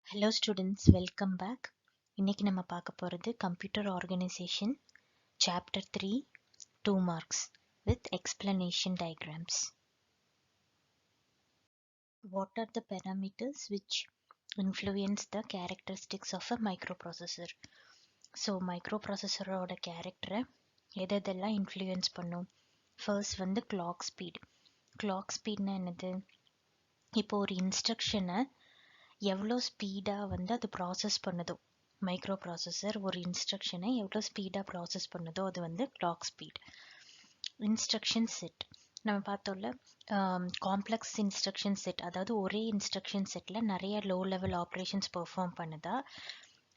Hello students, welcome back. இன்னைக்கு நம்ம பார்க்க போறது computer organization chapter 3 2 marks with explanation diagrams. What are the parameters which influence the characteristics of a microprocessor? So microprocessor ஓட character எதெல்லாம் influence பண்ணும்? First வந்து clock speed. Clock speed னா என்னது? இப்போ ஒரு instruction-ஐ எவ்வளோ ஸ்பீடாக வந்து அது ப்ராசஸ் பண்ணுதோ மைக்ரோ ப்ராசஸர் ஒரு இன்ஸ்ட்ரக்ஷனை எவ்வளோ ஸ்பீடாக ப்ராசஸ் பண்ணுதோ அது வந்து கிளாக் ஸ்பீட். இன்ஸ்ட்ரக்ஷன் செட் நம்ம பார்த்தோம்ல, காம்ப்ளெக்ஸ் இன்ஸ்ட்ரக்ஷன் செட், அதாவது ஒரே இன்ஸ்ட்ரக்ஷன் செட்டில் நிறைய லோ லெவல் ஆப்ரேஷன்ஸ் பெர்ஃபார்ம் பண்ணுதா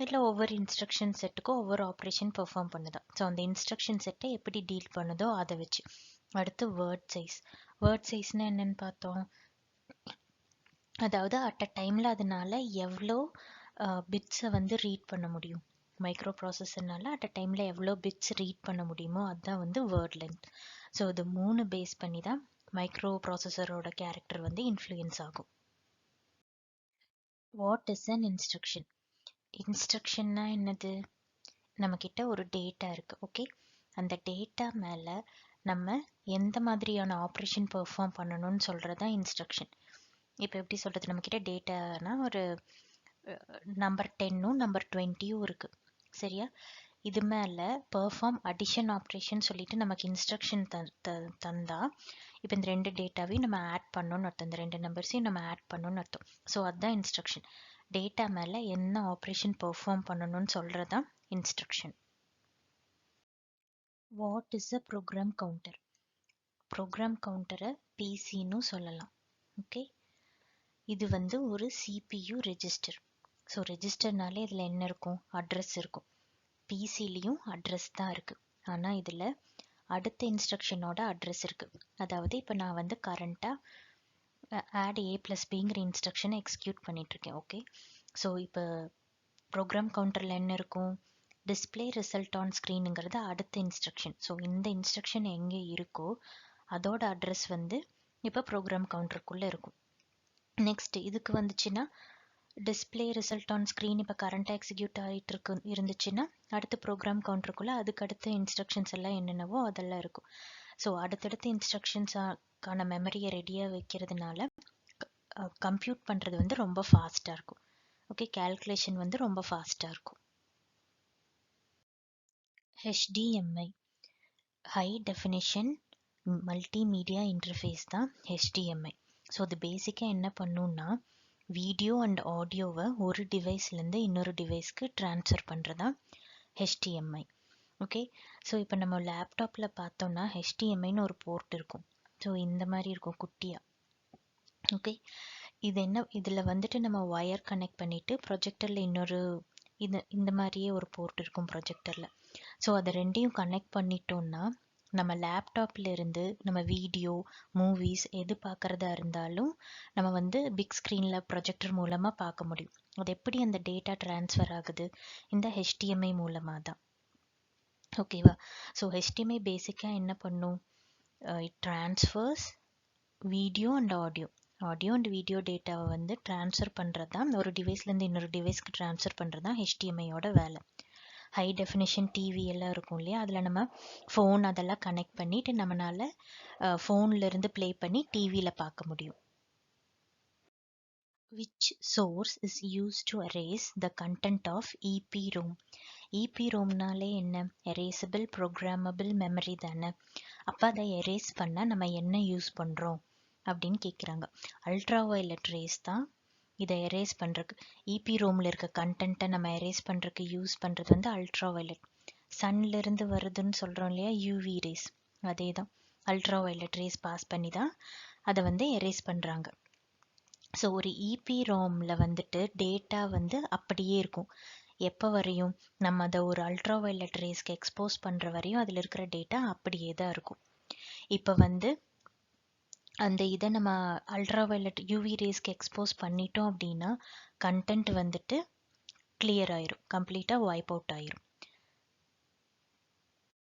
இல்லை ஒவ்வொரு இன்ஸ்ட்ரக்ஷன் செட்டுக்கும் ஒவ்வொரு ஆப்ரேஷன் பெர்ஃபார்ம் பண்ணுதா. ஸோ அந்த இன்ஸ்ட்ரக்ஷன் செட்டை எப்படி டீல் பண்ணுதோ அதை வச்சு. அடுத்து வேர்ட் சைஸ். வேர்ட் சைஸ்னால் என்னென்னு பார்த்தோம், அதாவது அட் அ டைமில் அதனால எவ்வளோ பிட்ஸை வந்து ரீட் பண்ண முடியும். மைக்ரோ ப்ராசஸர்னால அட் அ டைமில் எவ்வளோ பிட்ஸ் ரீட் பண்ண முடியுமோ அதுதான் வந்து வேர்ட் லென்த். ஸோ இது 3 பேஸ் பண்ணி தான் மைக்ரோ ப்ராசஸரோட கேரக்டர் வந்து இன்ஃப்ளூயன்ஸ் ஆகும். What is an instruction? இன்ஸ்ட்ரக்ஷன்னா என்னது? நம்மக்கிட்ட ஒரு டேட்டா இருக்குது, ஓகே. அந்த டேட்டா மேலே நம்ம எந்த மாதிரியான ஆப்ரேஷன் பெர்ஃபார்ம் பண்ணணும்னு சொல்கிறது தான் இன்ஸ்ட்ரக்ஷன். இப்போ எப்படி சொல்கிறது, நம்மக்கிட்ட டேட்டானா ஒரு நம்பர் 10ம் நம்பர் 20யும் இருக்குது, சரியா? இது மேலே பெர்ஃபார்ம் அடிஷன் ஆப்ரேஷன் சொல்லிட்டு நமக்கு இன்ஸ்ட்ரக்ஷன் தந்தா இப்போ இந்த 2 டேட்டாவையும் நம்ம ஆட் பண்ணணும்னு அர்த்தம், இந்த 2 நம்பர்ஸையும் நம்ம ஆட் பண்ணணும்னு அர்த்தம். ஸோ அதுதான் இன்ஸ்ட்ரக்ஷன். டேட்டா மேலே என்ன ஆப்ரேஷன் பெர்ஃபார்ம் பண்ணணும்னு சொல்கிறது தான் instruction. What is a program counter? Program கவுண்டரை பிசின்னு சொல்லலாம், ஓகே. இது வந்து ஒரு CPU ரெஜிஸ்டர். ஸோ ரெஜிஸ்டர்னாலே இதில் என்ன இருக்கும், அட்ரஸ் இருக்கும். பிசிலையும் அட்ரஸ் தான் இருக்குது, ஆனால் இதில் அடுத்த இன்ஸ்ட்ரக்ஷனோட அட்ரஸ் இருக்குது. அதாவது இப்போ நான் வந்து கரண்ட்டாக ஆட் A + Bங்கிற இன்ஸ்ட்ரக்ஷனை எக்ஸிக்யூட் பண்ணிகிட்ருக்கேன், ஓகே. ஸோ இப்போ ப்ரோக்ராம் கவுண்டரில் என்ன இருக்கும், டிஸ்பிளே ரிசல்ட் ஆன் ஸ்க்ரீனுங்கிறது அடுத்த இன்ஸ்ட்ரக்ஷன். ஸோ இந்த இன்ஸ்ட்ரக்ஷன் எங்கே இருக்கோ அதோட அட்ரஸ் வந்து இப்போ ப்ரோக்ராம் கவுண்டருக்குள்ளே இருக்கும். நெக்ஸ்ட் இதுக்கு வந்துச்சுன்னா டிஸ்பிளே ரிசல்ட் ஆன் ஸ்க்ரீன் இப்போ கரண்ட்டாக எக்ஸிக்யூட் ஆகிட்டு இருந்துச்சுன்னா அடுத்த ப்ரோக்ராம் கவுண்டருக்குள்ளே அதுக்கு அடுத்த இன்ஸ்ட்ரக்ஷன்ஸ் எல்லாம் என்னென்னவோ அதெல்லாம் இருக்கும். ஸோ அடுத்தடுத்த இன்ஸ்ட்ரக்ஷன்ஸாக்கான மெமரியை ரெடியாக வைக்கிறதுனால கம்ப்யூட் பண்ணுறது வந்து ரொம்ப ஃபாஸ்ட்டாக இருக்கும், ஓகே. கேல்குலேஷன் வந்து ரொம்ப ஃபாஸ்ட்டாக இருக்கும். HDMI high definition multimedia interface தான் HDMI. ஸோ அது பேசிக்காக என்ன பண்ணுன்னா வீடியோ அண்ட் ஆடியோவை ஒரு டிவைஸ்லேருந்து இன்னொரு டிவைஸ்க்கு ட்ரான்ஸ்ஃபர் பண்ணுறதா HDMI, ஓகே. ஸோ இப்போ நம்ம லேப்டாப்பில் பார்த்தோம்னா HDMIன்னு ஒரு போர்ட் இருக்கும். ஸோ இந்த மாதிரி இருக்கும் குட்டியாக, ஓகே. இது என்ன, இதில் வந்துட்டு நம்ம ஒயர் கனெக்ட் பண்ணிவிட்டு ப்ரொஜெக்டரில் இன்னொரு இந்த மாதிரியே ஒரு போர்ட் இருக்கும் ப்ரொஜெக்டரில். ஸோ அதை ரெண்டையும் கனெக்ட் பண்ணிட்டோம்னா நம்ம லேப்டாப்ல இருந்து நம்ம வீடியோ மூவிஸ் எது பார்க்குறதா இருந்தாலும் நம்ம வந்து பிக் ஸ்க்ரீனில் ப்ரொஜெக்டர் மூலமாக பார்க்க முடியும். அது எப்படி அந்த டேட்டா ட்ரான்ஸ்ஃபர் ஆகுது, இந்த HDMI மூலமாக தான், ஓகேவா. ஸோ HDMI பேசிக்காக என்ன பண்ணும், it transfers video and audio and video டேட்டாவை வந்து ட்ரான்ஸ்ஃபர் பண்ணுறது தான், ஒரு டிவைஸ்லேருந்து இன்னொரு டிவைஸ்க்கு ட்ரான்ஸ்ஃபர் பண்ணுறது தான் HDMIயோட வேலை. ஹை டெஃபினிஷன் டிவி எல்லாம் இருக்கும் இல்லையா, அதில் நம்ம ஃபோன் அதெல்லாம் கனெக்ட் பண்ணிட்டு நம்மளால் ஃபோன்லேருந்து ப்ளே பண்ணி டிவியில் பார்க்க முடியும். Which source is use to erase the content of EPROM? EPROMனாலே என்ன, எரேசபிள் ப்ரோக்ராமபிள் மெமரி தானே. அப்போ அதை எரேஸ் பண்ண நம்ம என்ன யூஸ் பண்ணுறோம் அப்படின்னு கேட்குறாங்க. அல்ட்ரா வயலட் ரேஸ் தான் இதை எரேஸ் பண்ணுறதுக்கு, EPROMல இருக்க கண்டென்ட்டை நம்ம எரேஸ் பண்ணுறதுக்கு யூஸ் பண்ணுறது வந்து அல்ட்ரா வயலட். சன்லேருந்து வருதுன்னு சொல்கிறோம் இல்லையா, UV ரேஸ், அதே தான் அல்ட்ரா வயலட் ரேஸ் பாஸ் பண்ணி தான் அதை வந்து எரேஸ் பண்ணுறாங்க. ஸோ ஒரு EPROMல வந்துட்டு டேட்டா வந்து அப்படியே இருக்கும். எப்போ வரையும், நம்ம அதை ஒரு அல்ட்ரா வயலட் ரேஸ்க்கு எக்ஸ்போஸ் பண்ணுற வரையும் அதில் இருக்கிற டேட்டா அப்படியே தான் இருக்கும். இப்போ வந்து அந்த இதை நம்ம அல்ட்ரா வயலட் UV ரேஸ்க்கு எக்ஸ்போஸ் பண்ணிட்டோம் அப்படின்னா கண்டென்ட் வந்துட்டு கிளியர் ஆயிரும், கம்ப்ளீட்டாக வைப் அவுட் ஆயிரும்.